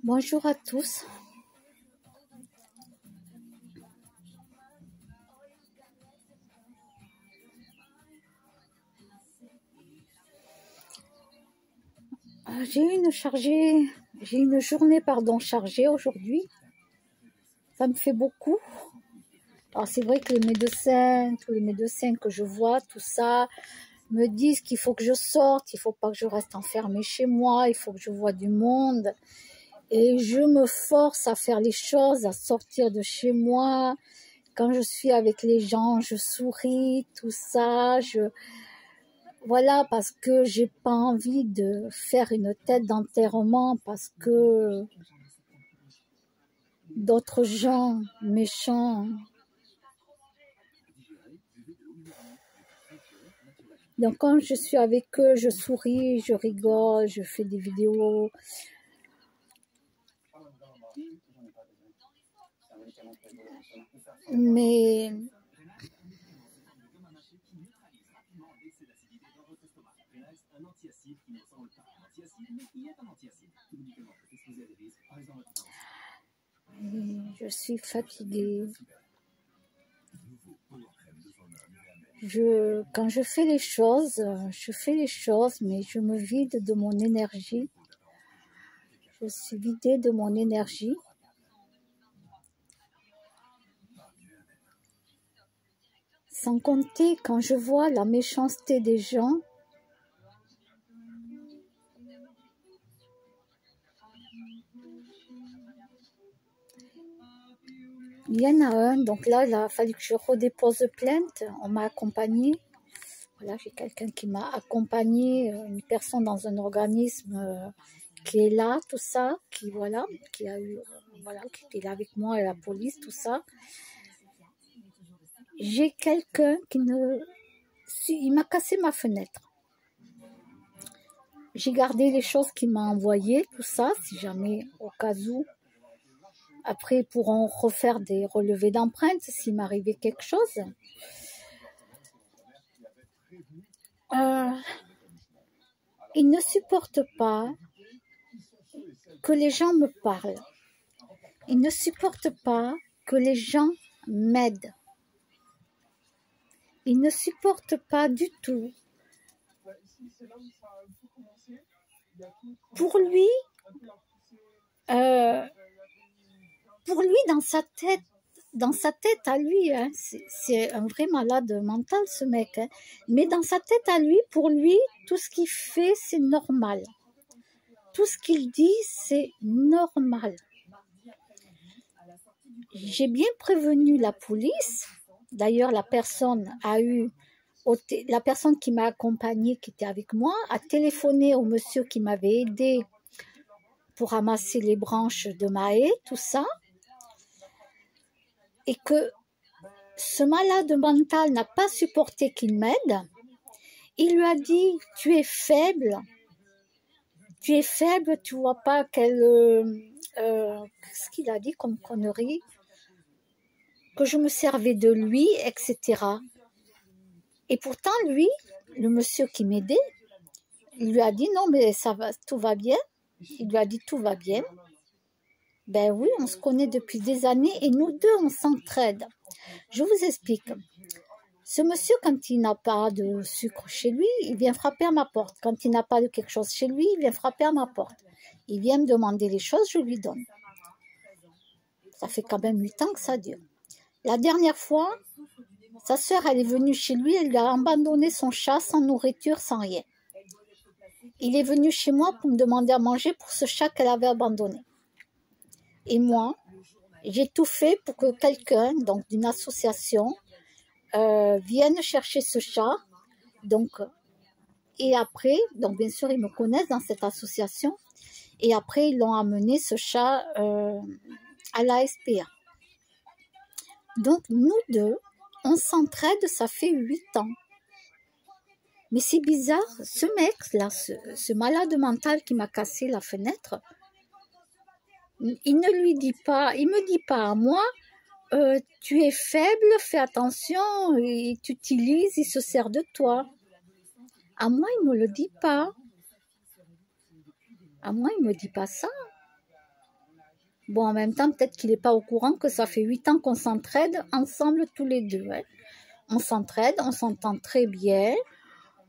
Bonjour à tous. J'ai une journée chargée aujourd'hui. Ça me fait beaucoup. Alors c'est vrai que tous les médecins que je vois, tout ça, me disent qu'il faut que je sorte, il faut pas que je reste enfermée chez moi, il faut que je voie du monde. Et je me force à faire les choses, à sortir de chez moi. Quand je suis avec les gens, je souris, tout ça. Voilà, parce que j'ai pas envie de faire une tête d'enterrement parce que d'autres gens méchants. Donc quand je suis avec eux, je souris, je rigole, je fais des vidéos. Mais je suis fatiguée. Quand je fais les choses, mais je me vide de mon énergie. Je suis vidée de mon énergie. Sans compter, quand je vois la méchanceté des gens, il y en a un, donc là, il a fallu que je redépose plainte. On m'a accompagnée. Voilà, j'ai quelqu'un qui m'a accompagnée, une personne dans un organisme qui est là, tout ça, qui était là avec moi et la police, tout ça. J'ai quelqu'un il m'a cassé ma fenêtre. J'ai gardé les choses qu'il m'a envoyées, tout ça, si jamais, au cas où. Après, ils pourront refaire des relevés d'empreintes s'il m'arrivait quelque chose. Il ne supporte pas que les gens me parlent. Il ne supporte pas que les gens m'aident. Il ne supporte pas du tout. Pour lui, dans sa tête à lui, hein, c'est un vrai malade mental ce mec, hein, mais dans sa tête à lui, pour lui, tout ce qu'il fait, c'est normal. Tout ce qu'il dit, c'est normal. J'ai bien prévenu la police. D'ailleurs, la personne qui m'a accompagnée, qui était avec moi, a téléphoné au monsieur qui m'avait aidé pour ramasser les branches de ma haie, tout ça. Et que ce malade mental n'a pas supporté qu'il m'aide. Il lui a dit, tu es faible, tu vois pas qu'est-ce qu'il a dit comme connerie, que je me servais de lui, etc. Et pourtant, lui, le monsieur qui m'aidait, il lui a dit, non, mais ça va, tout va bien. Il lui a dit, tout va bien. Ben oui, on se connaît depuis des années et nous deux, on s'entraide. Je vous explique. Ce monsieur, quand il n'a pas de sucre chez lui, il vient frapper à ma porte. Quand il n'a pas de quelque chose chez lui, il vient frapper à ma porte. Il vient me demander les choses, je lui donne. Ça fait quand même 8 ans que ça dure. La dernière fois, sa sœur, elle est venue chez lui, elle lui a abandonné son chat sans nourriture, sans rien. Il est venu chez moi pour me demander à manger pour ce chat qu'elle avait abandonné. Et moi, j'ai tout fait pour que quelqu'un, donc d'une association, vienne chercher ce chat. Et après, donc bien sûr, ils me connaissent dans cette association. Et après, ils l'ont amené, ce chat, à la SPA. Donc, nous deux, on s'entraide, ça fait 8 ans. Mais c'est bizarre, ce mec-là, ce malade mental qui m'a cassé la fenêtre, il me dit pas à moi, tu es faible, fais attention, il t'utilise, il se sert de toi. À moi, il me le dit pas. À moi, il me dit pas ça. Bon, en même temps, peut-être qu'il n'est pas au courant que ça fait 8 ans qu'on s'entraide ensemble tous les deux. Hein. On s'entraide, on s'entend très bien.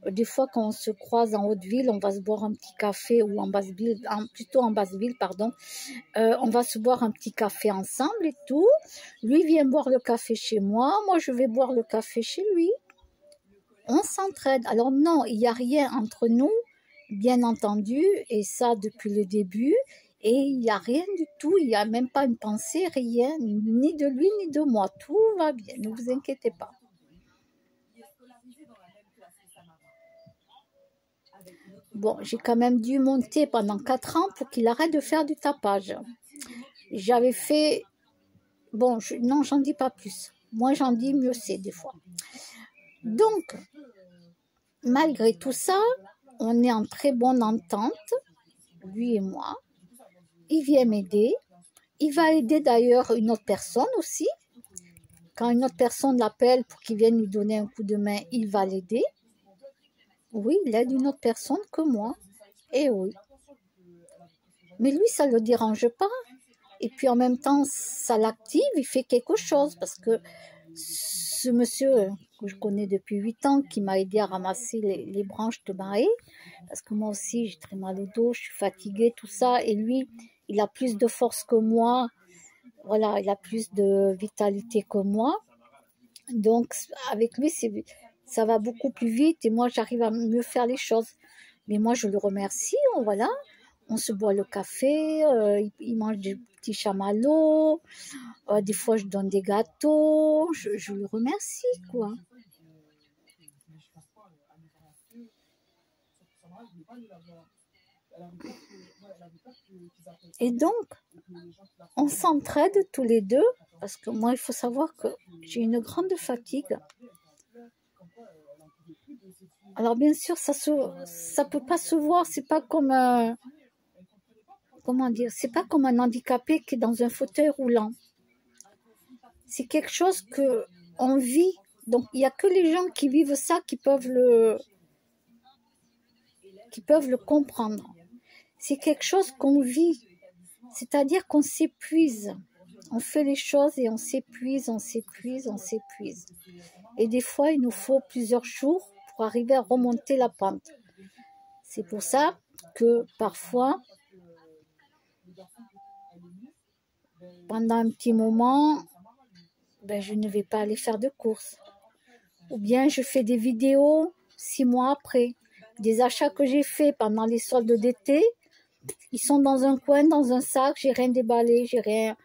Des fois, quand on se croise en Haute-Ville, on va se boire un petit café, ou en Basse-Ville, plutôt en Basse-Ville, pardon. On va se boire un petit café ensemble et tout. Lui vient boire le café chez moi, moi je vais boire le café chez lui. On s'entraide. Alors non, il n'y a rien entre nous, bien entendu, et ça depuis le début. Et il n'y a rien du tout, il n'y a même pas une pensée, rien, ni de lui ni de moi. Tout va bien, ne vous inquiétez pas. Bon, j'ai quand même dû monter pendant 4 ans pour qu'il arrête de faire du tapage. J'avais fait... Bon, non, j'en dis pas plus. Moi, j'en dis mieux c'est des fois. Donc, malgré tout ça, on est en très bonne entente, lui et moi. Il vient m'aider. Il va aider d'ailleurs une autre personne aussi. Quand une autre personne l'appelle pour qu'il vienne lui donner un coup de main, il va l'aider. Oui, il aide une autre personne que moi. Eh oui. Mais lui, ça ne le dérange pas. Et puis en même temps, ça l'active, il fait quelque chose. Parce que ce monsieur que je connais depuis 8 ans, qui m'a aidé à ramasser les branches de marais, parce que moi aussi, j'ai très mal au dos, je suis fatiguée, tout ça. Et lui, il a plus de force que moi. Voilà, il a plus de vitalité que moi. Donc, avec lui, ça va beaucoup plus vite et moi, j'arrive à mieux faire les choses. Mais moi, je le remercie, voilà. On se boit le café, il mange des petits chamallows, des fois, je donne des gâteaux, je le remercie, quoi. Et donc, on s'entraide tous les deux, parce que moi, il faut savoir que j'ai une grande fatigue. Alors, bien sûr, ça peut pas se voir, c'est pas comme comment dire, c'est pas comme un handicapé qui est dans un fauteuil roulant. C'est quelque chose que on vit. Donc, il n'y a que les gens qui vivent ça qui peuvent le comprendre. C'est quelque chose qu'on vit. C'est-à-dire qu'on s'épuise. On fait les choses et on s'épuise, on s'épuise, on s'épuise. Et des fois, il nous faut plusieurs jours pour arriver à remonter la pente. C'est pour ça que parfois, pendant un petit moment, je ne vais pas aller faire de courses. Ou bien je fais des vidéos 6 mois après. Des achats que j'ai faits pendant les soldes d'été, ils sont dans un coin, dans un sac, j'ai rien déballé, j'ai rien.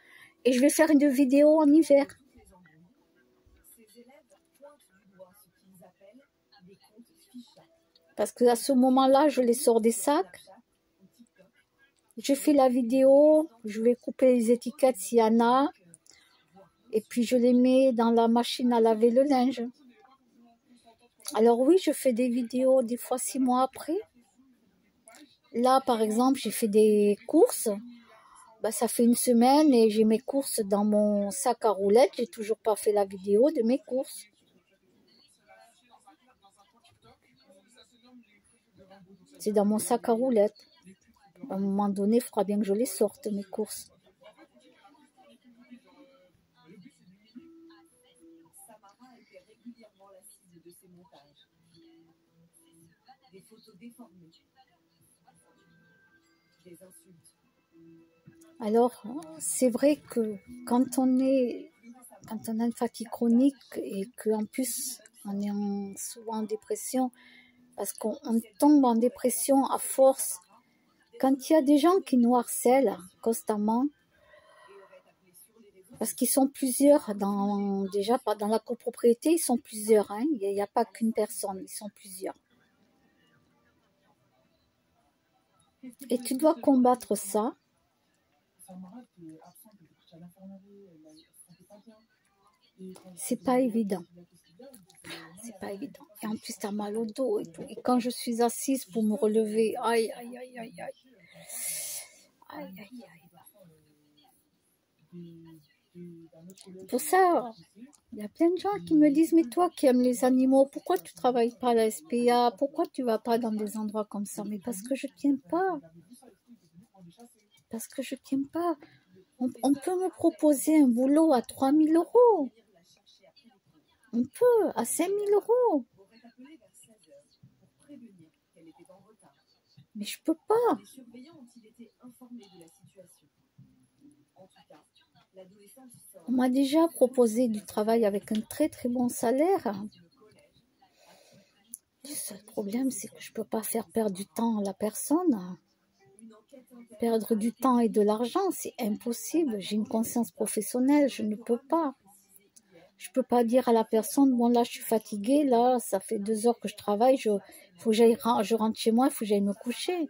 Et je vais faire une vidéo en hiver. Parce que à ce moment-là, je les sors des sacs. Je fais la vidéo, je vais couper les étiquettes s'il y en a. Et puis je les mets dans la machine à laver le linge. Alors oui, je fais des vidéos des fois 6 mois après. Là, par exemple, j'ai fait des courses. Ça fait 1 semaine et j'ai mes courses dans mon sac à roulettes. J'ai toujours pas fait la vidéo de mes courses. C'est dans mon sac à roulettes. À un moment donné, il faudra bien que je les sorte, mes courses. Alors, c'est vrai que quand on a une fatigue chronique et qu'en plus, on est souvent en dépression, parce qu'on tombe en dépression à force, quand il y a des gens qui nous harcèlent constamment, parce qu'ils sont plusieurs, déjà dans la copropriété, ils sont plusieurs, hein, il n'y a pas qu'une personne, ils sont plusieurs. Et tu dois combattre ça. C'est pas évident. C'est pas évident. Et en plus, t'as mal au dos et tout. Et quand je suis assise pour me relever, aïe, aïe, aïe, aïe, aïe. Aïe, aïe, aïe. Pour ça, il y a plein de gens qui me disent, mais toi qui aimes les animaux, pourquoi tu travailles pas à la SPA? Pourquoi tu vas pas dans des endroits comme ça? Mais parce que je tiens pas. Parce que je tiens pas. On peut me proposer un boulot à 3 000 €. On peut, à 5 000 €. Mais je peux pas. On m'a déjà proposé du travail avec un très très bon salaire. Le seul problème, c'est que je peux pas faire perdre du temps à la personne. Perdre du temps et de l'argent, c'est impossible. J'ai une conscience professionnelle, je ne peux pas. Je peux pas dire à la personne, bon là je suis fatiguée, là ça fait 2 heures que je travaille, je rentre chez moi, il faut que j'aille me coucher.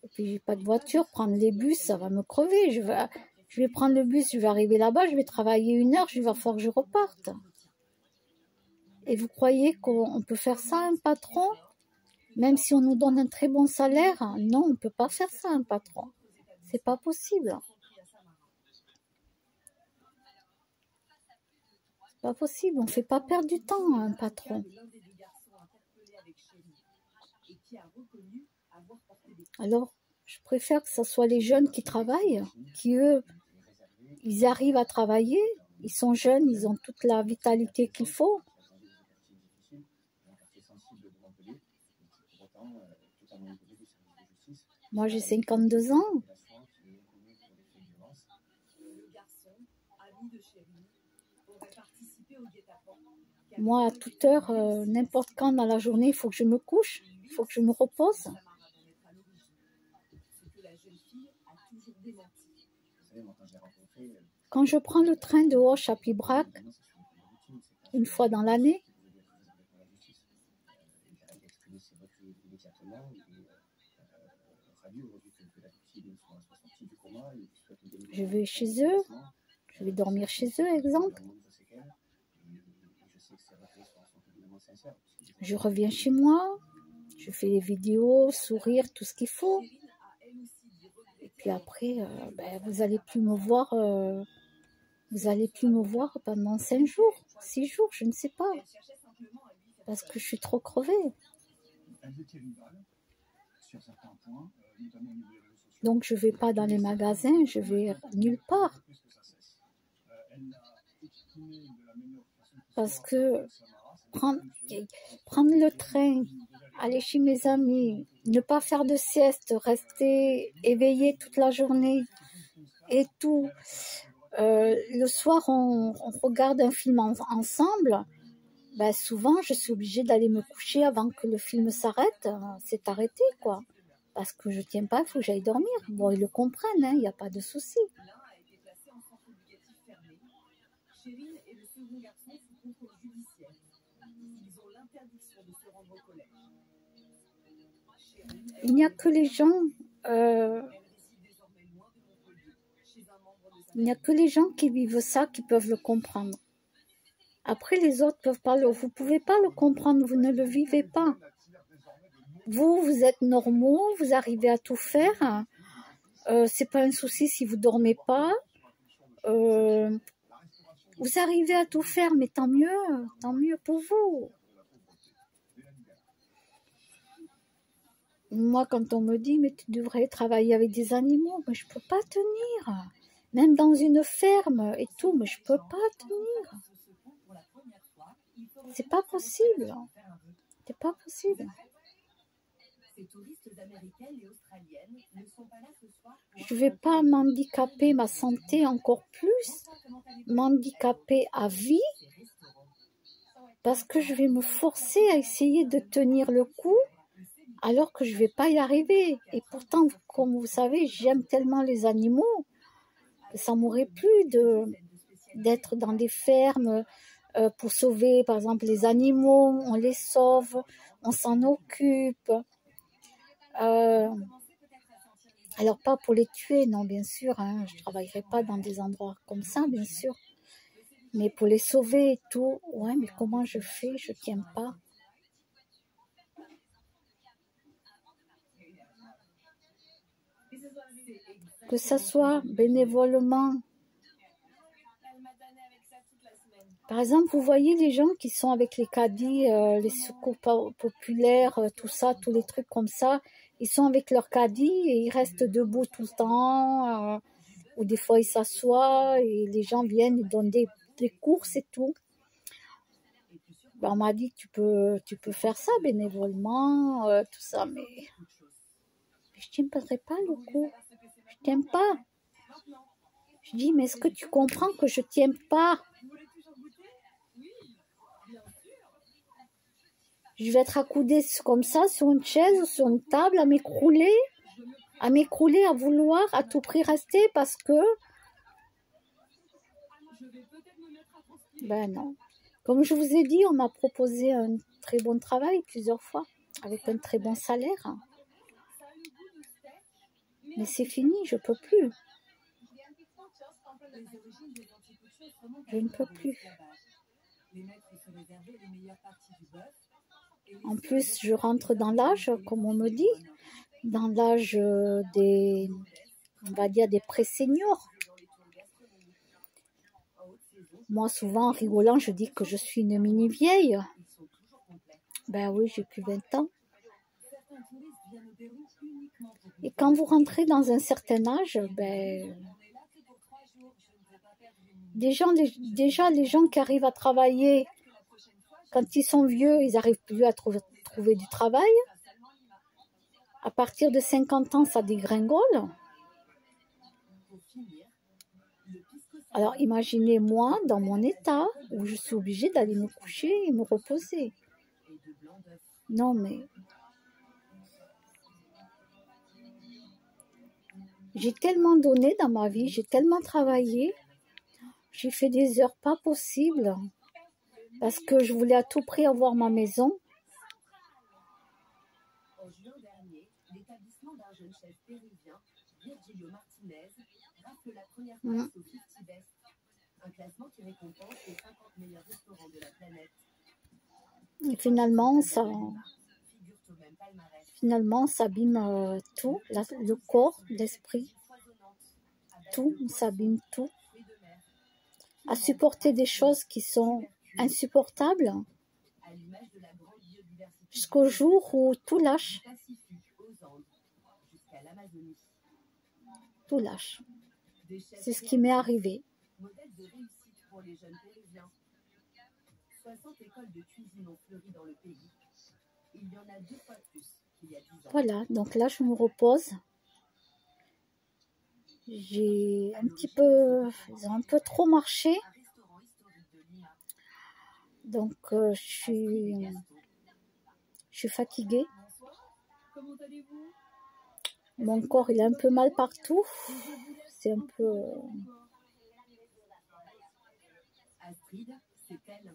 Et puis j'ai pas de voiture, prendre les bus, ça va me crever. Je vais prendre le bus, je vais arriver là-bas, je vais travailler 1 heure, il va falloir que je reparte. Et vous croyez qu'on peut faire ça, un patron? Même si on nous donne un très bon salaire, non, on ne peut pas faire ça, un patron. C'est pas possible. C'est pas possible, on ne fait pas perdre du temps à un patron. Alors, je préfère que ce soit les jeunes qui travaillent, qui eux, ils arrivent à travailler, ils sont jeunes, ils ont toute la vitalité qu'il faut. Moi, j'ai 52 ans. Moi, à toute heure, n'importe quand dans la journée, il faut que je me couche, il faut que je me repose. Quand je prends le train de Auch à Pibrac, une fois dans l'année, je vais chez eux, je vais dormir chez eux, exemple. Je reviens chez moi, je fais les vidéos, sourire, tout ce qu'il faut. Et puis après, vous allez plus me voir pendant 5 jours, 6 jours, je ne sais pas. Parce que je suis trop crevée. Donc je vais pas dans les magasins, je vais nulle part. Parce que prendre le train, aller chez mes amis, ne pas faire de sieste, rester éveillé toute la journée et tout. Le soir, on regarde un film ensemble. Souvent, je suis obligée d'aller me coucher avant que le film s'arrête. C'est arrêté, quoi. Parce que je ne tiens pas, il faut que j'aille dormir. Bon, ils le comprennent, il n'y a pas de souci. Il n'y a que les gens... il n'y a que les gens qui vivent ça qui peuvent le comprendre. Après, les autres peuvent pas vous ne pouvez pas le comprendre, vous ne le vivez pas. Vous êtes normaux, vous arrivez à tout faire. C'est pas un souci si vous dormez pas. Vous arrivez à tout faire, mais tant mieux pour vous. Moi, quand on me dit, mais tu devrais travailler avec des animaux, mais je peux pas tenir. Même dans une ferme et tout, mais je peux pas tenir. C'est pas possible. C'est pas possible. Je vais pas m'handicaper ma santé encore plus, m'handicaper à vie, parce que je vais me forcer à essayer de tenir le coup, alors que je vais pas y arriver. Et pourtant, comme vous savez, j'aime tellement les animaux, que ça m'aurait plu d'être dans des fermes, pour sauver, par exemple, les animaux, on les sauve, on s'en occupe. Alors, pas pour les tuer, non, bien sûr, je ne travaillerai pas dans des endroits comme ça, bien sûr. Mais pour les sauver et tout, ouais, mais comment je fais? Je ne tiens pas. Que ça soit bénévolement Par exemple, vous voyez les gens qui sont avec les caddies, les secours populaires, tout ça, tous les trucs comme ça, ils sont avec leur caddie et ils restent debout tout le temps, ou des fois ils s'assoient et les gens viennent, ils donnent des courses et tout. Ben, on m'a dit que tu peux faire ça bénévolement, tout ça, mais je tiendrai pas le coup. Je t'aime pas. Je dis, mais est-ce que tu comprends que je t'aime pas? Je vais être accoudée comme ça sur une chaise ou sur une table à m'écrouler, à vouloir à tout prix rester parce que... Ben non. Comme je vous ai dit, on m'a proposé un très bon travail plusieurs fois, avec un très bon salaire. Mais c'est fini, je peux plus. Je ne peux plus. En plus, je rentre dans l'âge, comme on me dit, dans l'âge des, on va dire, des pré-seniors. Moi, souvent, en rigolant, je dis que je suis une mini-vieille. Ben oui, j'ai plus 20 ans. Et quand vous rentrez dans un certain âge, ben, déjà, les gens qui arrivent à travailler, quand ils sont vieux, ils n'arrivent plus à trouver du travail. À partir de 50 ans, ça dégringole. Alors, imaginez moi dans mon état où je suis obligée d'aller me coucher et me reposer. Non, mais j'ai tellement donné dans ma vie, j'ai tellement travaillé, j'ai fait des heures pas possibles parce que je voulais à tout prix avoir ma maison. En juin dernier, l'établissement d'un jeune chef péruvien, Virgilio Martinez, rafle la première place au 50 Best, un classement qui récompense les 50 meilleurs restaurants de la planète. Et finalement, ça abîme tout, le corps, l'esprit, tout, ça abîme tout. À supporter des choses qui sont insupportables jusqu'au jour où tout lâche. Tout lâche. C'est ce qui m'est arrivé. 60 écoles de cuisine ont fleuri dans le pays. Il y en a 2 fois plus qu'il y a 10 ans. Voilà, donc là je me repose. J'ai ils ont un peu trop marché. Donc je suis fatiguée. Mon corps il est un peu mal partout. C'est un peu... Astrid, c'est elle.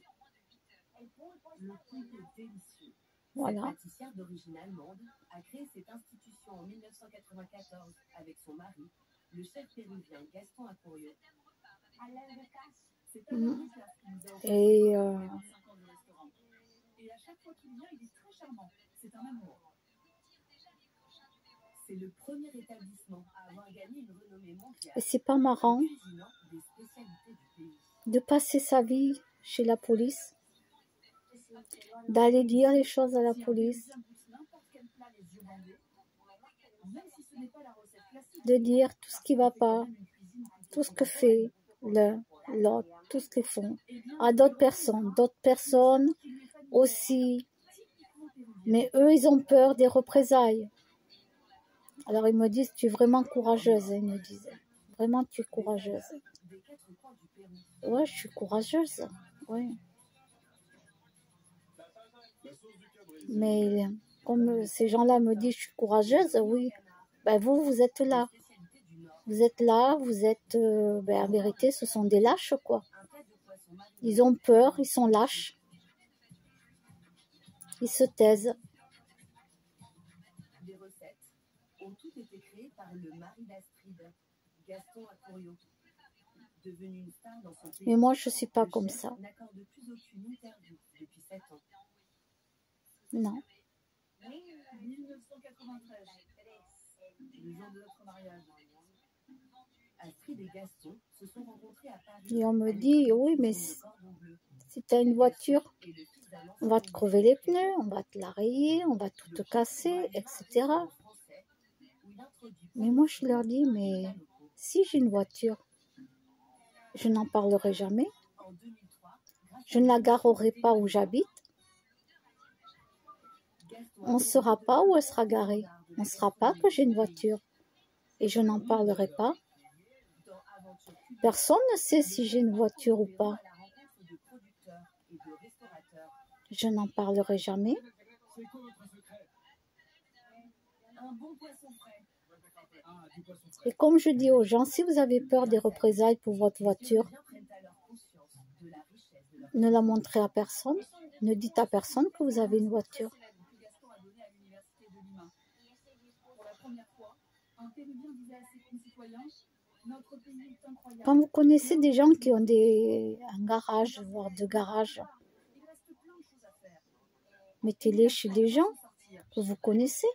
Le couple est délicieux. Voilà. Cette pâtissière d'origine allemande a créé cette institution en 1994 avec son mari, le chef péruvien Gaston Acorio. Et à chaque fois qu'il vient, il est très charmant. C'est un amour. C'est le premier établissement à avoir gagné une renommée mondiale. Et c'est pas marrant de passer sa vie chez la police, d'aller dire les choses à la police, de dire tout ce qui va pas, tout ce que fait l'un, l'autre, tout ce qu'ils font à d'autres personnes aussi. Mais eux, ils ont peur des représailles. Alors ils me disent, tu es vraiment courageuse, ils me disaient. Vraiment, tu es courageuse. Ouais, je suis courageuse. Ouais. Mais comme ces gens-là me disent, je suis courageuse, oui. Ben vous êtes là. Vous êtes là, ben en vérité, ce sont des lâches, quoi. Ils ont peur, ils sont lâches. Ils se taisent. Les recettes ont toutes été créées par le mari d'Astrid, Gaston Acorio. Devenu une star dans son pays. Mais moi, je ne suis pas comme ça. N'accorde plus aucune interview depuis 7 ans. Non. 1993, le jour de notre mariage. Astrid et Gaston se sont rencontrés à Paris. Et on me dit, oui, mais si tu as une voiture, Et le fils d'un on va te crever les pneus, on va te la rayer, on va tout te casser, etc. français où il introduit Mais moi, je leur dis, mais si j'ai une voiture, je n'en parlerai jamais. en 2003. Je ne la garerai pas où j'habite. On ne saura pas où elle sera garée. On ne saura pas que j'ai une voiture. Et je n'en parlerai pas. Personne ne sait si j'ai une voiture ou pas. Je n'en parlerai jamais. Et comme je dis aux gens, si vous avez peur des représailles pour votre voiture, ne la montrez à personne. Ne dites à personne que vous avez une voiture. Quand vous connaissez des gens qui ont un garage, voire deux garages, mettez-les chez des gens que vous connaissez.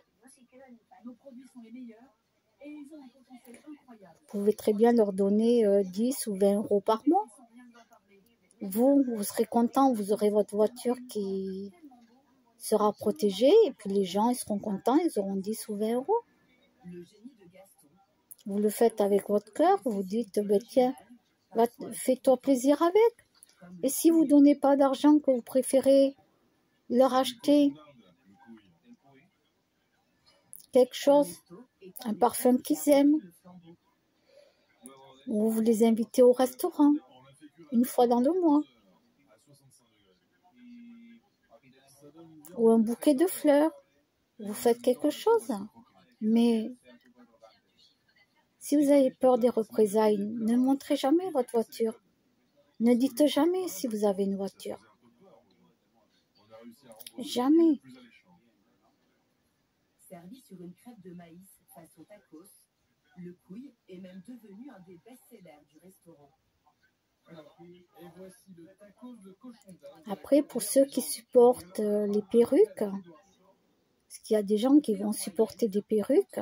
Vous pouvez très bien leur donner 10 ou 20 euros par mois. Vous serez content, vous aurez votre voiture qui sera protégée et puis les gens ils seront contents, ils auront 10 ou 20 euros. Vous le faites avec votre cœur, vous dites, ben tiens, fais-toi plaisir avec. Et si vous ne donnez pas d'argent, que vous préférez leur acheter quelque chose, un parfum qu'ils aiment, ou vous les invitez au restaurant, une fois dans le mois, ou un bouquet de fleurs, vous faites quelque chose. Mais si vous avez peur des représailles, ne montrez jamais votre voiture. Ne dites jamais si vous avez une voiture. Jamais. Servi sur une crêpe de maïs façon tacos, le couille est même devenu un des best-sellers du restaurant. Après, pour ceux qui supportent les perruques, parce qu'il y a des gens qui vont supporter des perruques,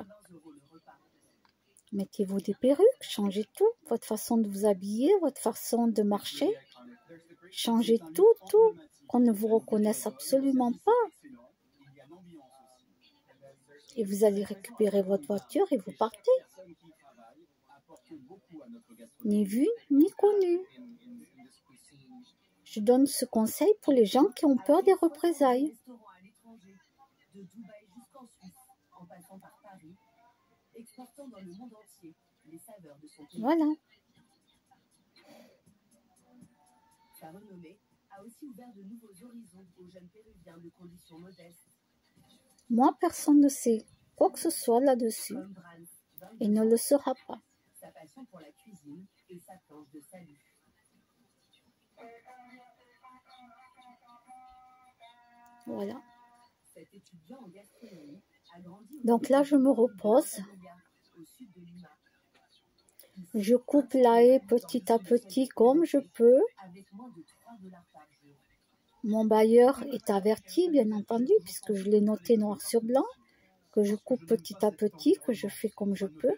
mettez-vous des perruques, changez tout, votre façon de vous habiller, votre façon de marcher, changez tout, qu'on ne vous reconnaisse absolument pas. Et vous allez récupérer votre voiture et vous partez. Ni vu, ni connu. Je donne ce conseil pour les gens qui ont peur des représailles. Voilà. Sa renommée a aussi ouvert de nouveaux horizons aux jeunes péruviens de conditions modestes. Moi, personne ne sait quoi que ce soit là-dessus Comme Brans, et ne le saura pas. sa passion pour la cuisine et sa planche de salut. Voilà. Cet étudiant en gastronomie a grandi Donc là, je me repose. au sud de Lima. Je coupe la haie petit à petit comme je peux. Avec moins de $3 par jour. Mon bailleur est averti, bien entendu, puisque je l'ai noté noir sur blanc, que je coupe petit à petit, que je fais comme je peux.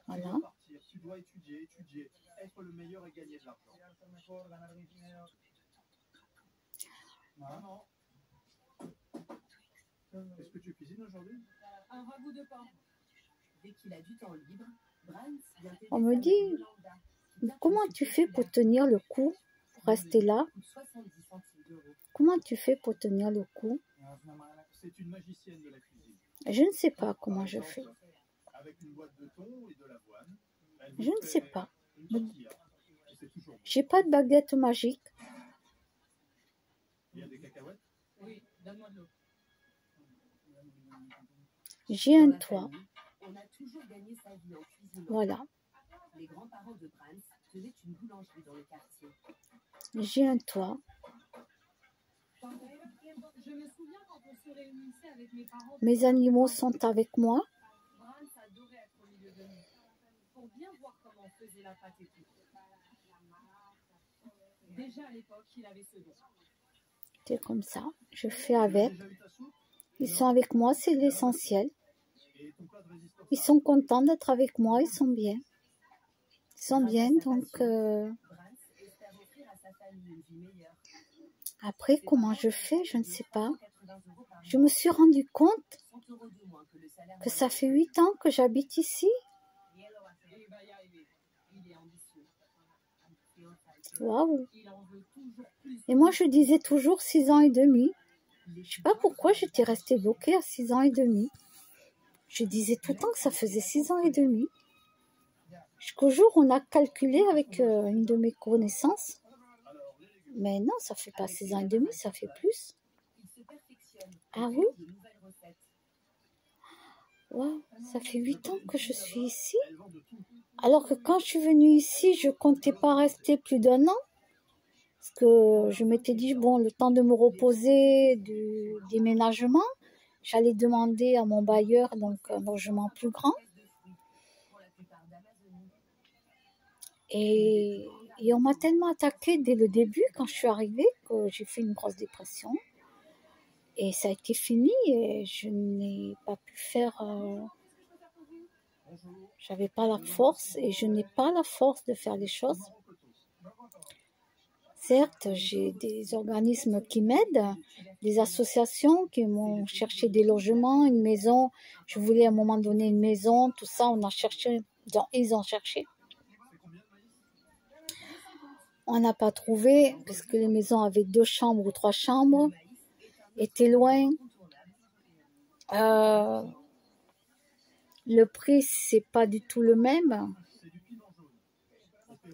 Voilà. Tu dois étudier, être le meilleur et gagner de l'argent. Maman, est-ce que tu cuisines aujourd'hui? Un ragoût de pain. Dès qu'il a du temps libre, Brans vient aider On me sa dit, mère Yolanda, comment tu fais pour tenir le coup, pour rester là? coûte 70 centimes d'euros. Comment tu fais pour tenir le coup? C'est une magicienne de la cuisine. Je ne sais pas comment je fais. Avec une boîte de thon et de l'avoine. Je ne sais pas. Une tortilla. Et c'est toujours. J'ai pas de baguette magique. Il y a des cacahuètes? Oui, donne-moi de l'eau. J'ai un toit. On a toujours gagné sa vie en cuisinant. Voilà. Les grands-parents de Brans tenaient une boulangerie dans le quartier. J'ai un toit. Je me souviens quand on se réunissait avec mes parents. Mes animaux sont avec moi. Brans adorait être au milieu de nous pour bien voir comment on faisait la pâte et tout. Déjà à l'époque, il avait ce don. C'est comme ça. Je fais avec. Ils sont avec moi, c'est l'essentiel. Et ton plat de résistance Ils sont contents d'être avec moi, ils sont bien. Ils sont bien, donc après, comment je fais, je ne sais pas. Je me suis rendu compte que ça fait 8 ans que j'habite ici. Waouh! Et moi, je disais toujours 6 ans et demi. Je ne sais pas pourquoi j'étais restée bloquée à 6 ans et demi. Je disais tout le temps que ça faisait 6 ans et demi. Jusqu'au jour où on a calculé avec une de mes connaissances. Mais non, ça fait pas 6 ans et demi, ça fait plus. Ah oui? Wow, ça fait 8 ans que je suis ici. Alors que quand je suis venue ici, je comptais pas rester plus d'1 an. Parce que je m'étais dit, bon, le temps de me reposer du déménagement, j'allais demander à mon bailleur donc un logement plus grand. Et on m'a tellement attaquée dès le début, quand je suis arrivée, que j'ai fait une grosse dépression. Et ça a été fini et je n'ai pas pu faire... j'avais pas la force et je n'ai pas la force de faire les choses. Certes, j'ai des organismes qui m'aident, des associations qui m'ont cherché des logements, une maison. Je voulais à un moment donné une maison, tout ça, on a cherché, ils ont cherché. On n'a pas trouvé parce que les maisons avaient 2 chambres ou 3 chambres, étaient loin. Le prix, c'est pas du tout le même.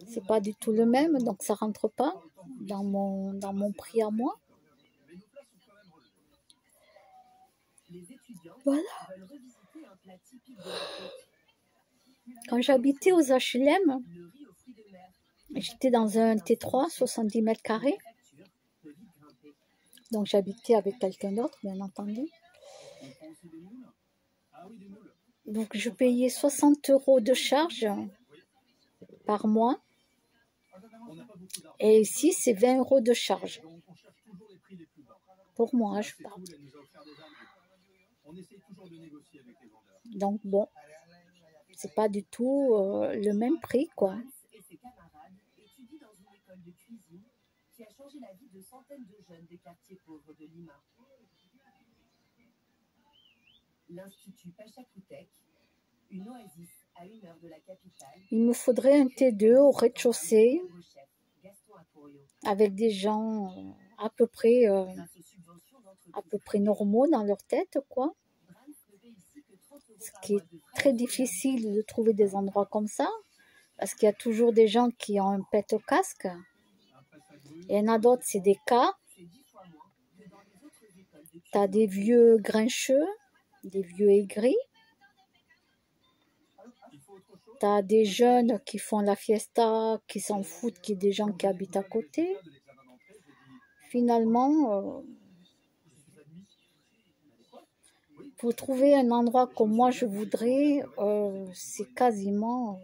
C'est pas du tout le même, donc ça rentre pas dans mon prix à moi. Voilà. Quand j'habitais aux HLM, j'étais dans un T3, 70 mètres carrés. Donc j'habitais avec quelqu'un d'autre, bien entendu. Donc je payais 60 € de charge par mois. Et ici, c'est 20 € de charge. Pour moi, je parle. Donc bon, c'est pas du tout le même prix, quoi. Qui a changé la vie de centaines de jeunes des quartiers pauvres de Lima. L'Institut Pachacútec, une oasis à 1 heure de la capitale. Il me faudrait un T2 au rez-de-chaussée avec des gens à peu près normaux dans leur tête, quoi. Ce qui est très difficile de trouver des endroits comme ça, parce qu'il y a toujours des gens qui ont un pet au casque. Et il y en a d'autres, c'est des cas. Tu as des vieux grincheux, des vieux aigris. Tu as des jeunes qui font la fiesta, qui s'en foutent qu'il y ait des gens qui habitent à côté. Finalement, pour trouver un endroit comme moi je voudrais, c'est quasiment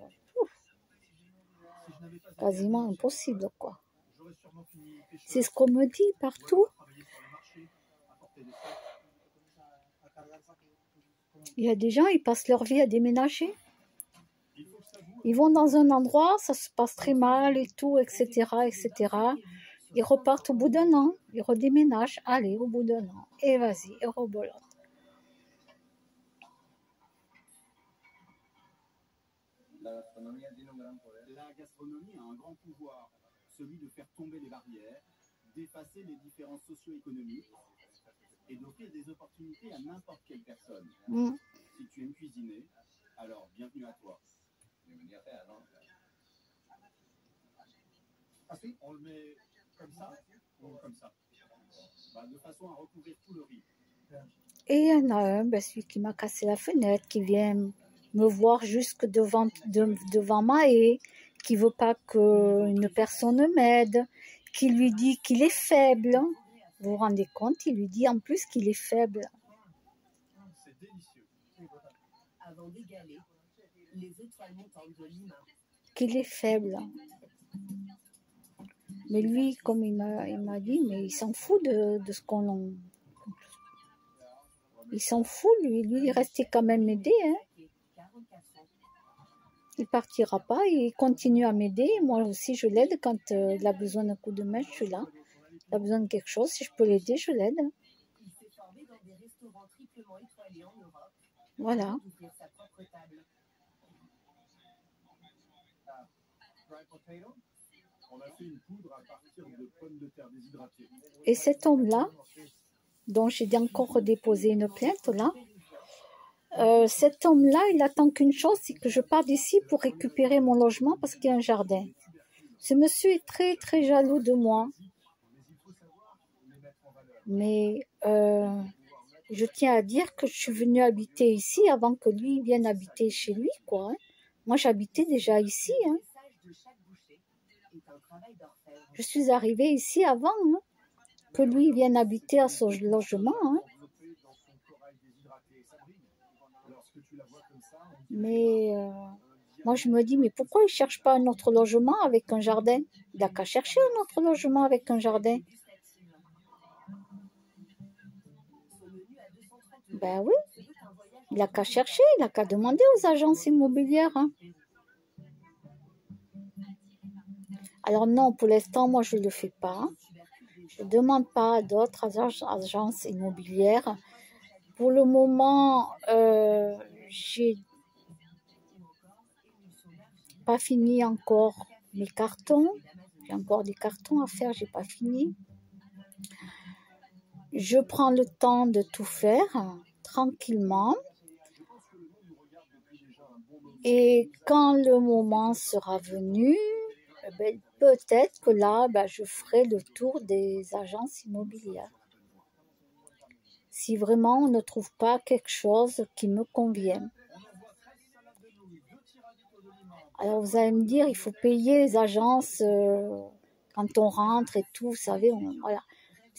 impossible, quoi. C'est ce qu'on me dit partout. Il y a des gens, ils passent leur vie à déménager. Ils vont dans un endroit, ça se passe très mal et tout, etc., etc. Ils repartent au bout d'1 an, ils redéménagent, allez, au bout d'1 an, et vas-y, et rebolote. La gastronomie a un grand pouvoir, celui de faire tomber les barrières, d'effacer les différences socio-économiques et d'offrir des opportunités à n'importe quelle personne. Si tu aimes cuisiner, alors bienvenue à toi. Ah si, on le met comme ça ou comme ça, de façon à recouvrir tout le riz. Et il y en a un, celui qui m'a cassé la fenêtre, qui vient me voir jusque devant ma haie, qui veut pas qu'une personne m'aide, qui lui dit qu'il est faible. Vous vous rendez compte, il lui dit en plus qu'il est faible. C'est délicieux. Avant d'égaler les étoiles montantes de Lima. Qu'il est faible. Mais lui, comme il m'a dit, mais il s'en fout de ce qu'on en... Il s'en fout, lui. Lui, il restait quand même m'aider, hein. Il partira pas, il continue à m'aider. Moi aussi, je l'aide quand il a besoin d'un coup de main, je suis là. Il a besoin de quelque chose, si je peux l'aider, je l'aide. Il s'est formé dans des restaurants triplement étoilés en Europe. Voilà. D'ouvrir sa propre table. On a fait une poudre à partir de pommes de terre déshydratées. Et cet homme-là, dont j'ai encore déposé une plainte là, cet homme-là, il attend qu'une chose, c'est que je parte d'ici pour récupérer mon logement parce qu'il y a un jardin. Ce monsieur est très très jaloux de moi. Mais je tiens à dire que je suis venue habiter ici avant que lui vienne habiter chez lui, quoi. Hein. Moi, j'habitais déjà ici. Hein. Je suis arrivée ici avant hein, que lui vienne habiter à son logement. Hein. Mais moi, je me dis, mais pourquoi il ne cherche pas un autre logement avec un jardin? Il n'a qu'à chercher un autre logement avec un jardin. Ben oui, il n'a qu'à chercher, il n'a qu'à demander aux agences immobilières. Hein. Alors non, pour l'instant, moi, je ne le fais pas. Je ne demande pas à d'autres agences immobilières. Pour le moment, j'ai pas fini encore mes cartons. J'ai encore des cartons à faire, j'ai pas fini. Je prends le temps de tout faire tranquillement. Et quand le moment sera venu, ben, peut-être que là, ben, je ferai le tour des agences immobilières. Si vraiment on ne trouve pas quelque chose qui me convienne. Alors vous allez me dire, il faut payer les agences quand on rentre et tout, vous savez, voilà.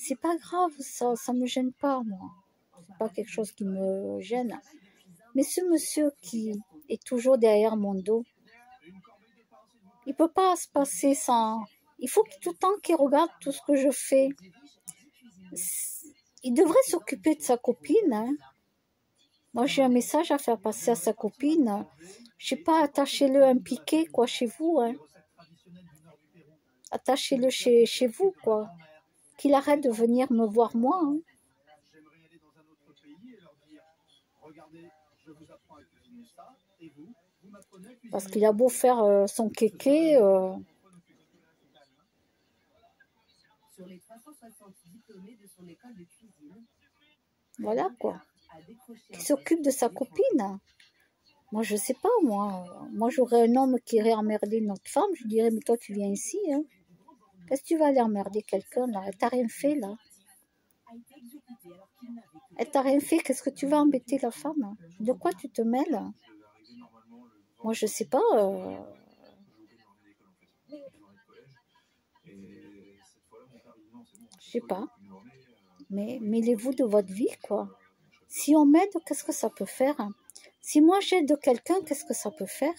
C'est pas grave, ça me gêne pas, moi. C'est pas quelque chose qui me gêne. Mais ce monsieur qui est toujours derrière mon dos, il peut pas se passer sans... Il faut que tout le temps qu'il regarde tout ce que je fais. Il devrait s'occuper de sa copine. Hein. Moi, j'ai un message à faire passer à sa copine. Je sais pas, attachez-le un piquet, quoi, chez vous. Hein. Attachez-le chez vous, quoi. Qu'il arrête de venir me voir moi. Hein. Parce qu'il a beau faire son kéké. Voilà, quoi. Qui s'occupe de sa copine. Moi, je sais pas, moi. Moi, j'aurais un homme qui irait emmerder notre femme. Je dirais, mais toi, tu viens ici. Hein. Qu'est-ce que tu vas aller emmerder quelqu'un, là? Elle t'a rien fait, là. Elle t'a rien fait. Qu'est-ce que tu vas embêter la femme? De quoi tu te mêles? Moi, je sais pas. Je sais pas. Mais mêlez-vous de votre vie, quoi. Si on m'aide, qu'est-ce que ça peut faire? Si moi j'aide quelqu'un, qu'est-ce que ça peut faire?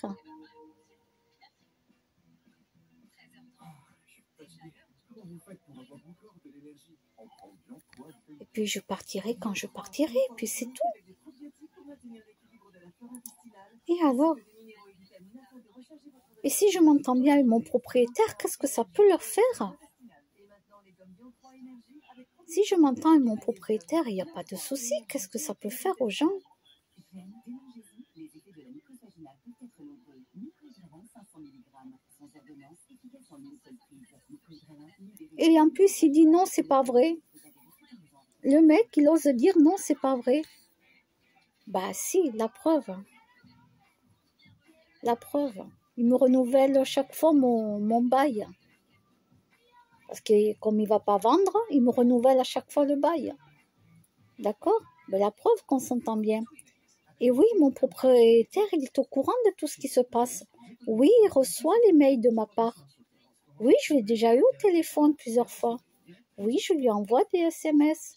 Et puis je partirai quand je partirai, puis c'est tout. Et alors? Et si je m'entends bien avec mon propriétaire, qu'est-ce que ça peut leur faire? Si je m'entends avec mon propriétaire, il n'y a pas de souci. Qu'est-ce que ça peut faire aux gens? Et en plus, il dit non, c'est pas vrai. Le mec, il ose dire non, c'est pas vrai. Bah si, la preuve. La preuve. Il me renouvelle chaque fois mon bail. Parce que comme il ne va pas vendre, il me renouvelle à chaque fois le bail. D'accord? Ben, la preuve qu'on s'entend bien. Et oui, mon propriétaire, il est au courant de tout ce qui se passe. Oui, il reçoit les mails de ma part. Oui, je l'ai déjà eu au téléphone plusieurs fois. Oui, je lui envoie des SMS.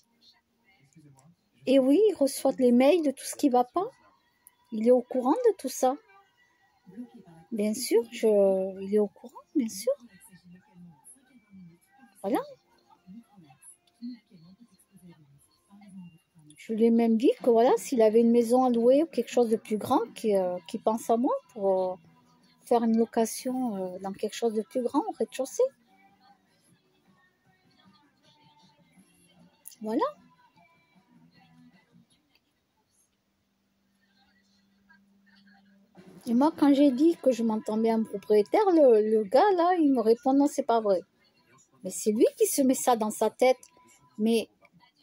Et oui, il reçoit les mails de tout ce qui ne va pas. Il est au courant de tout ça. Bien sûr, il est au courant, bien sûr. Voilà. Je lui ai même dit que voilà, s'il avait une maison à louer ou quelque chose de plus grand, qu'il pense à moi pour faire une location dans quelque chose de plus grand au rez-de-chaussée. Voilà. Et moi, quand j'ai dit que je m'entendais un propriétaire, le gars, là, il me répond, non, c'est pas vrai. Mais c'est lui qui se met ça dans sa tête. Mais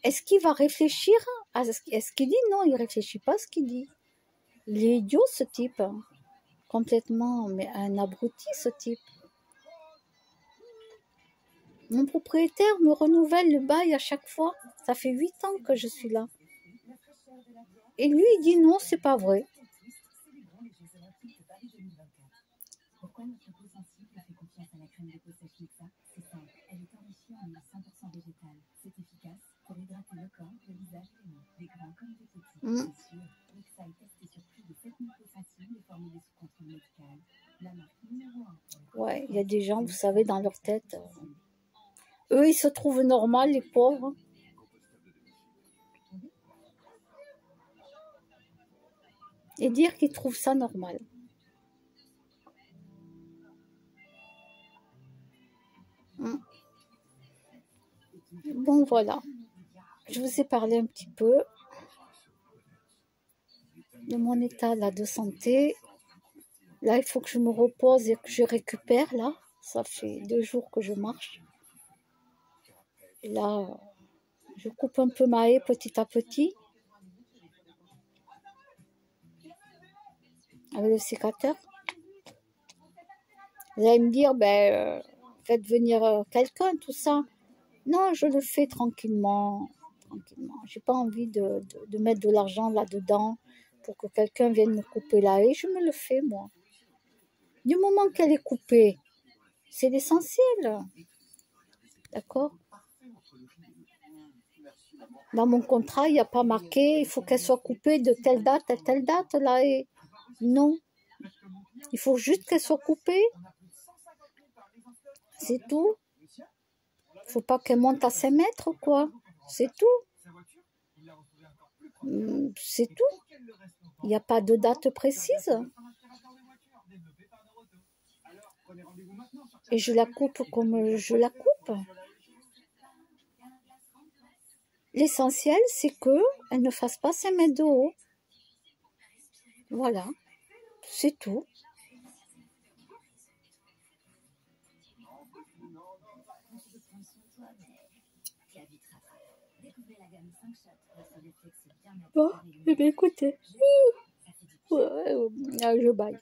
est-ce qu'il va réfléchir à ce qu'il dit? Non, il réfléchit pas à ce qu'il dit. Il est idiot, ce type. Complètement, mais un abruti, ce type. Mon propriétaire me renouvelle le bail à chaque fois. Ça fait 8 ans que je suis là. Et lui, il dit non, c'est pas vrai. Pourquoi notre peau sensible fait confiance à la crème de peau sèche Nexa? C'est simple, elle est enrichie en huile 100% végétale. C'est efficace pour hydrater le corps, le visage et les mains, des grands comme des petits. C'est sûr, Nexa est testée sur plus de 7000 peaux sensibles et formulée sous contrôle médical. La marque numéro 1. Ouais, il y a des gens, vous savez, dans leur tête. Eux, ils se trouvent normaux, les pauvres. Et dire qu'ils trouvent ça normal. Bon, voilà. Je vous ai parlé un petit peu de mon état là, de santé. Là, il faut que je me repose et que je récupère. Là, ça fait 2 jours que je marche. Et là, je coupe un peu ma haie petit à petit. Avec le sécateur. Vous allez me dire, ben, faites venir quelqu'un, tout ça. Non, je le fais tranquillement. J'ai pas envie de mettre de l'argent là-dedans pour que quelqu'un vienne me couper la haie. Je me le fais, moi. Du moment qu'elle est coupée, c'est l'essentiel. D'accord? Dans mon contrat, il n'y a pas marqué, il faut qu'elle soit coupée de telle date à telle date, la haie. Non. Il faut juste qu'elle soit coupée. C'est tout. Il ne faut pas qu'elle monte à 5 mètres, quoi. C'est tout. C'est tout. Il n'y a pas de date précise. Et je la coupe comme je la coupe. L'essentiel, c'est qu'elle ne fasse pas 5 mètres de haut. Voilà. C'est tout. Bon, eh bien, écoutez. Je baille.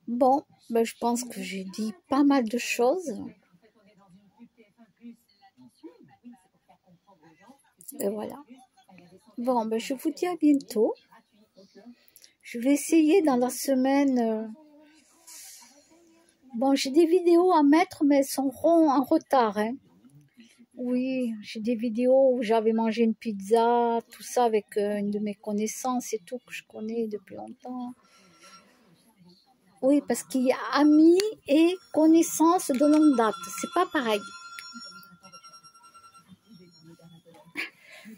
Bon, ben, je pense que j'ai dit pas mal de choses. Et voilà. Bon, ben, je vous dis à bientôt. Je vais essayer dans la semaine. Bon, j'ai des vidéos à mettre, mais elles sont en retard. Hein. Oui, j'ai des vidéos où j'avais mangé une pizza, tout ça avec une de mes connaissances et tout que je connais depuis longtemps. Oui, parce qu'il y a amis et connaissances de longue date. C'est pas pareil.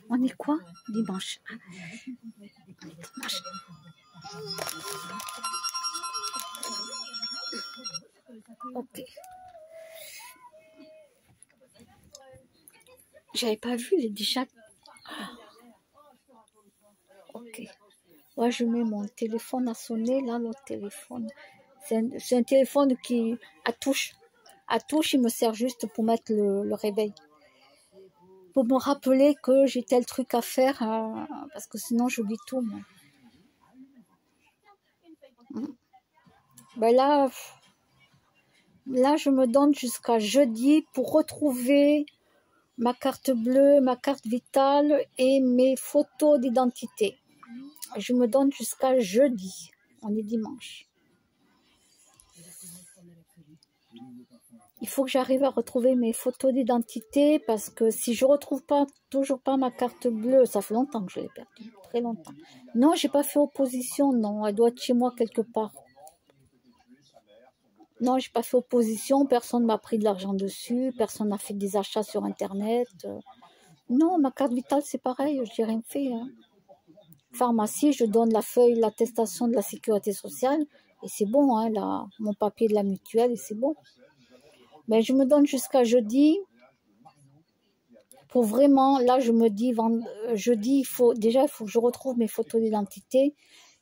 On est quoi? Dimanche. Dimanche. Ok. J'avais pas vu, il est déjà... Ok. Ouais, je mets mon téléphone à sonner, là, l'autre téléphone. C'est un téléphone qui... à touche. À touche, il me sert juste pour mettre le réveil. Pour me rappeler que j'ai tel truc à faire, parce que sinon, j'oublie tout, moi. Ben là, je me donne jusqu'à jeudi pour retrouver ma carte bleue, ma carte vitale et mes photos d'identité. Je me donne jusqu'à jeudi. On est dimanche. Il faut que j'arrive à retrouver mes photos d'identité parce que si je ne retrouve toujours pas ma carte bleue, ça fait longtemps que je l'ai perdue, très longtemps. Non, j'ai pas fait opposition, non, elle doit être chez moi quelque part. Non, j'ai pas fait opposition, personne m'a pris de l'argent dessus, personne n'a fait des achats sur Internet. Non, ma carte vitale, c'est pareil, j'ai rien fait. Hein. pharmacie, je donne la feuille, l'attestation de la sécurité sociale, et c'est bon, hein, là, mon papier de la mutuelle, et c'est bon. Mais je me donne jusqu'à jeudi, pour vraiment, là, je me dis, jeudi, il faut que je retrouve mes photos d'identité,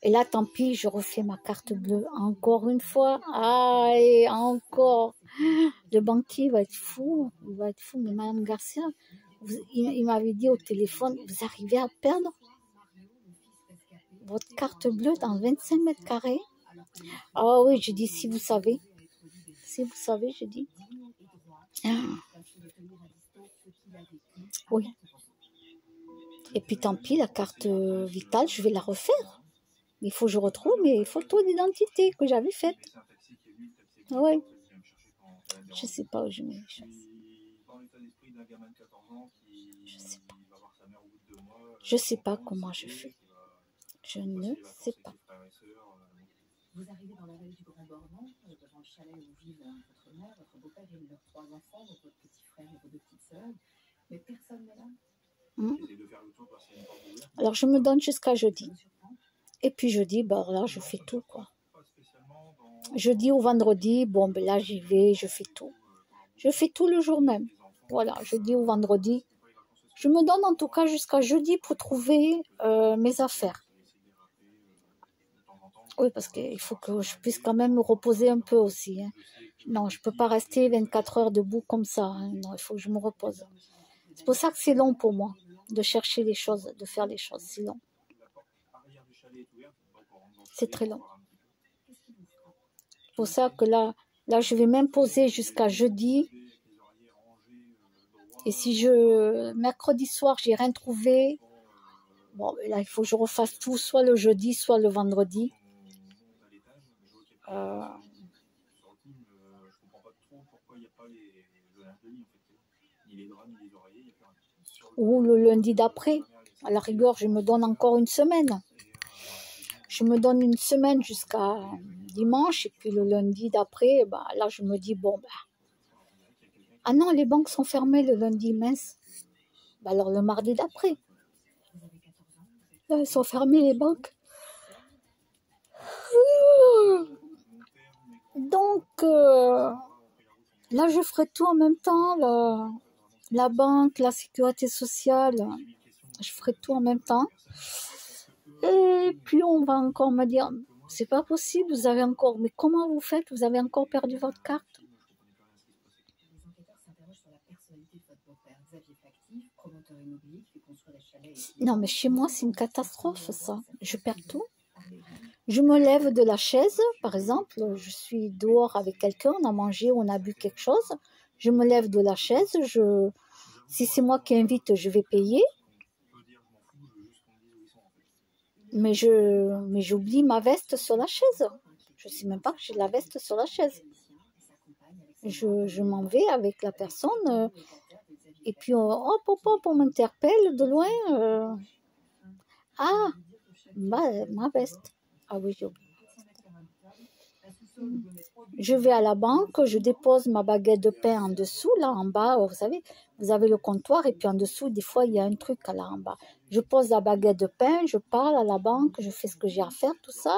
et là, tant pis, je refais ma carte bleue, encore une fois, et encore, le banquier va être fou, mais Madame Garcia, il m'avait dit au téléphone, vous arrivez à perdre votre carte bleue dans 25 mètres carrés? Ah oui, j'ai dit, si vous savez, j'ai dit. Oui. Et puis tant pis, la carte vitale, je vais la refaire. Il faut que je retrouve mes photos d'identité que j'avais faites. Oui. Je sais pas où je mets les choses. Je sais pas comment je fais. Je ne sais pas. Vous arrivez dans la vallée du Grand Bornand, devant le chalet où vivent votre mère, votre beau-père et leurs 3 enfants, donc votre petit frère et vos 2 petites sœurs, mais personne n'est là. Alors je me donne jusqu'à jeudi. Et puis jeudi, là je fais tout, quoi. Jeudi ou vendredi, là j'y vais, je fais tout. Je fais tout le jour même. Voilà, jeudi ou vendredi. Je me donne en tout cas jusqu'à jeudi pour trouver mes affaires. Oui, parce qu'il faut que je puisse quand même me reposer un peu aussi. Hein. Non, je ne peux pas rester 24 heures debout comme ça. Hein. Non, il faut que je me repose. C'est pour ça que c'est long pour moi de chercher les choses, de faire les choses. C'est long. C'est très long. C'est pour ça que là, je vais m'imposer jusqu'à jeudi. Et si mercredi soir, j'ai rien trouvé, là, il faut que je refasse tout, soit le jeudi, soit le vendredi. Ou le lundi d'après. À la rigueur, je me donne encore une semaine. Je me donne une semaine jusqu'à dimanche. Et puis le lundi d'après, là, je me dis, ah non, les banques sont fermées le lundi, mince. Alors le mardi d'après. Là, elles sont fermées, les banques. Donc, là, je ferai tout en même temps. La banque, la sécurité sociale, je ferai tout en même temps. Et puis, on va encore me dire, c'est pas possible, vous avez encore... Mais comment vous faites? Vous avez encore perdu votre carte? Non, mais chez moi, c'est une catastrophe, ça. Je perds tout. Je me lève de la chaise, par exemple, je suis dehors avec quelqu'un, on a mangé, on a bu quelque chose. Je me lève de la chaise, si c'est moi qui invite, je vais payer. Mais j'oublie ma veste sur la chaise. Je ne sais même pas que j'ai la veste sur la chaise. Je m'en vais avec la personne et puis on m'interpelle de loin. Ma veste. Ah oui, j'ai oublié. Je vais à la banque, je dépose ma baguette de pain en dessous, là en bas, vous savez, vous avez le comptoir et puis en dessous, des fois, il y a un truc là en bas. Je pose la baguette de pain, je parle à la banque, je fais ce que j'ai à faire, tout ça.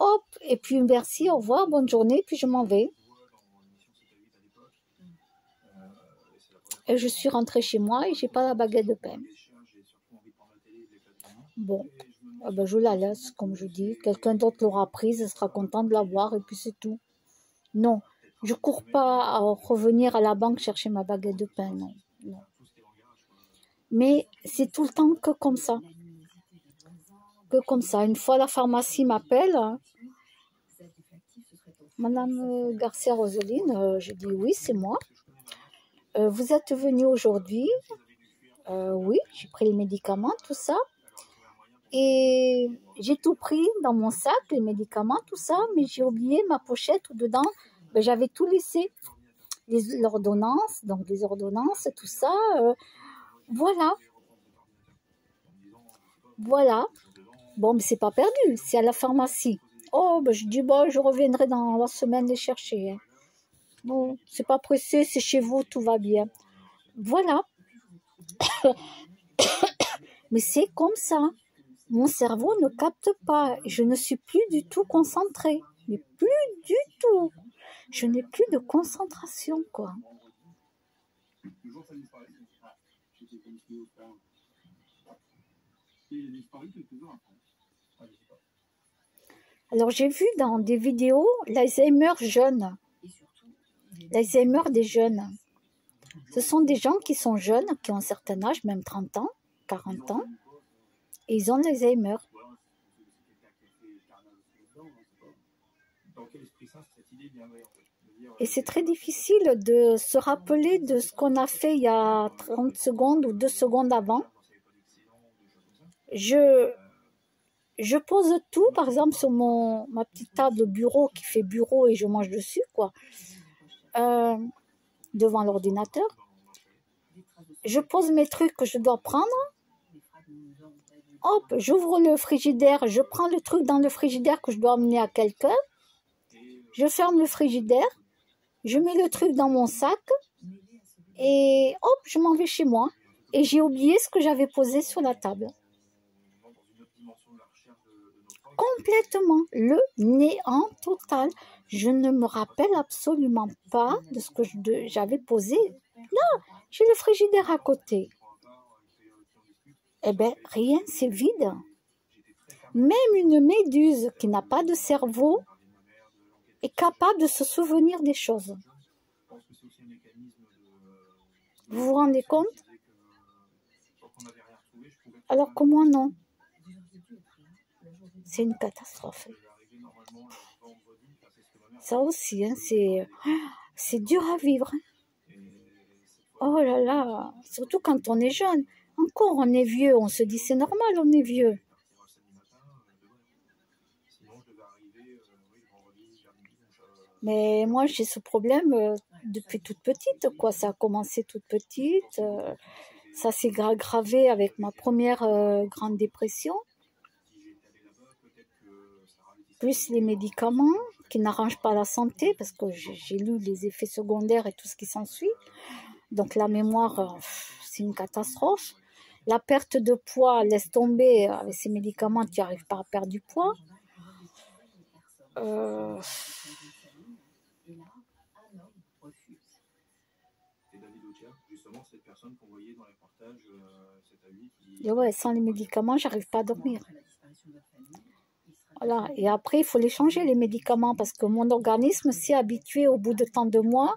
Hop, et puis merci, au revoir, bonne journée, puis je m'en vais. Et je suis rentrée chez moi et j'ai pas la baguette de pain. Bon. Je la laisse, comme je dis. Quelqu'un d'autre l'aura prise, elle sera content de l'avoir et puis c'est tout. Non, je ne cours pas à revenir à la banque chercher ma baguette de pain, non. Mais c'est tout le temps que comme ça. Une fois la pharmacie m'appelle, Madame Garcia Roseline, je dis oui, c'est moi. Vous êtes venue aujourd'hui? Oui, j'ai pris les médicaments, tout ça. Et j'ai tout pris dans mon sac, les médicaments, tout ça, mais j'ai oublié ma pochette où dedans, j'avais tout laissé. Les ordonnances, tout ça. Voilà. Bon, mais c'est pas perdu, c'est à la pharmacie. Je dis, je reviendrai dans la semaine les chercher. Hein. Bon, c'est pas pressé, c'est chez vous, tout va bien. Voilà. Mais c'est comme ça. mon cerveau ne capte pas. Je ne suis plus du tout concentrée. Mais plus du tout. Je n'ai plus de concentration, quoi. Le jour où ça disparaît, j'étais comme si au frère. Et il a disparu quelques heures après. Ah, je sais pas. Alors, j'ai vu dans des vidéos l'Alzheimer jeune. L'Alzheimer des jeunes. Ce sont des gens qui sont jeunes, qui ont un certain âge, même 30 ans, 40 ans, et ils ont l'Alzheimer. Dans quel esprit ça, cette idée viendrait en fait? Et c'est très difficile de se rappeler de ce qu'on a fait il y a 30 secondes ou 2 secondes avant. Je pose tout, par exemple, sur ma petite table bureau qui fait bureau et je mange dessus, quoi, devant l'ordinateur. Je pose mes trucs que je dois prendre. Hop, j'ouvre le frigidaire, je prends le truc dans le frigidaire que je dois amener à quelqu'un. Je ferme le frigidaire, je mets le truc dans mon sac et hop, je m'en vais chez moi. Et j'ai oublié ce que j'avais posé sur la table. Complètement, le néant total. Je ne me rappelle absolument pas de ce que j'avais posé. Là, j'ai le frigidaire à côté. Eh bien, rien, c'est vide. Même une méduse qui n'a pas de cerveau est capable de se souvenir des choses. Vous vous rendez compte? Alors que moi, non. C'est une catastrophe. Ça aussi, hein, c'est dur à vivre. Oh là là, surtout quand on est jeune. Encore, on est vieux, on se dit c'est normal, on est vieux. Mais moi, j'ai ce problème depuis toute petite, quoi. Ça a commencé toute petite. Ça s'est gravé avec ma première grande dépression. Plus les médicaments qui n'arrangent pas la santé, parce que j'ai lu les effets secondaires et tout ce qui s'ensuit. Donc la mémoire, c'est une catastrophe. La perte de poids, laisse tomber, avec ces médicaments, tu n'arrives pas à perdre du poids. Et ouais, sans les médicaments, j'arrive pas à dormir. Voilà. Et après, il faut les changer, les médicaments, parce que mon organisme s'est habitué au bout de tant de mois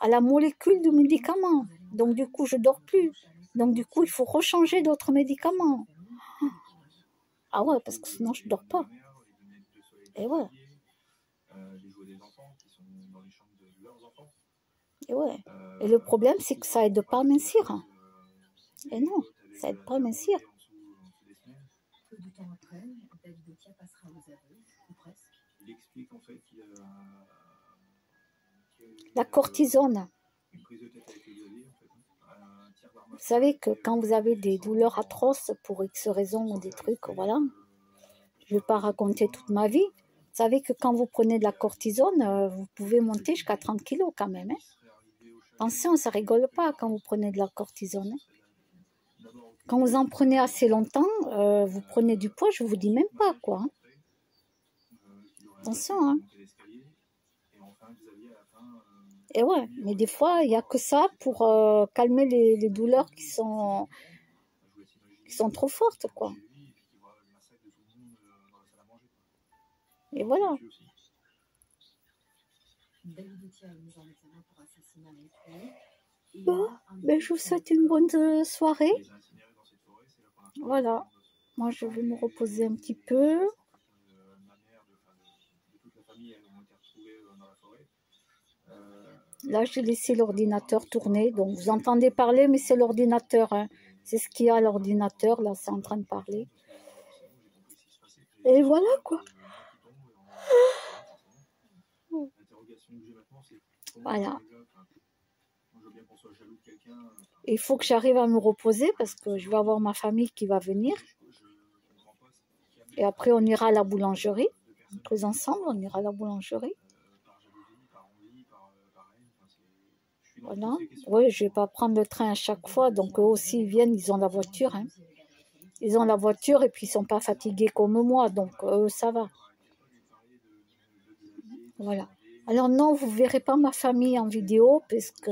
à la molécule du médicament. Donc, du coup, je dors plus. Donc, du coup, il faut rechanger d'autres médicaments. Ah ouais, parce que sinon, je dors pas. Et ouais. Et ouais. Et le problème, c'est que ça aide pas à mincir. Et non, ça aide pas à mincir. Peu de temps après, David Okia passera aux aveux, ou presque. Il explique en fait qu'il a... La cortisone. Vous savez que quand vous avez des douleurs atroces pour X raisons ou des trucs, voilà, je ne vais pas raconter toute ma vie. Vous savez que quand vous prenez de la cortisone, vous pouvez monter jusqu'à 30 kilos quand même. Hein. Attention, ça rigole pas quand vous prenez de la cortisone. Hein. Quand vous en prenez assez longtemps, vous prenez du poids, je ne vous dis même pas quoi. Hein. Attention, hein. Et ouais, mais des fois, il n'y a que ça pour calmer les douleurs qui sont trop fortes, quoi. Et voilà. Bon, ben je vous souhaite une bonne soirée. Voilà. Moi, je vais me reposer un petit peu. Là, j'ai laissé l'ordinateur tourner. Donc, vous entendez parler, mais c'est l'ordinateur. Hein. C'est ce qu'il y a à l'ordinateur. Là, c'est en train de parler. Et voilà, quoi. Voilà. Il faut que j'arrive à me reposer parce que je vais avoir ma famille qui va venir. Et après, on ira à la boulangerie. Tous ensemble, on ira à la boulangerie. Voilà. Oui, je ne vais pas prendre le train à chaque fois. Donc, eux aussi, ils viennent, ils ont la voiture. Hein. Ils ont la voiture et puis ils sont pas fatigués comme moi, donc ça va. Voilà. Alors non, vous verrez pas ma famille en vidéo parce que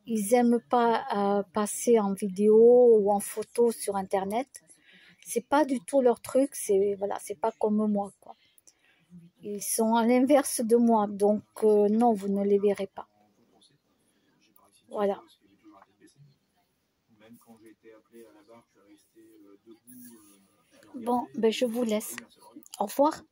ils aiment pas passer en vidéo ou en photo sur Internet. C'est pas du tout leur truc. C'est voilà, c'est pas comme moi, quoi. Ils sont à l'inverse de moi, donc non, vous ne les verrez pas. Voilà. Bon, ben je vous laisse. Au revoir.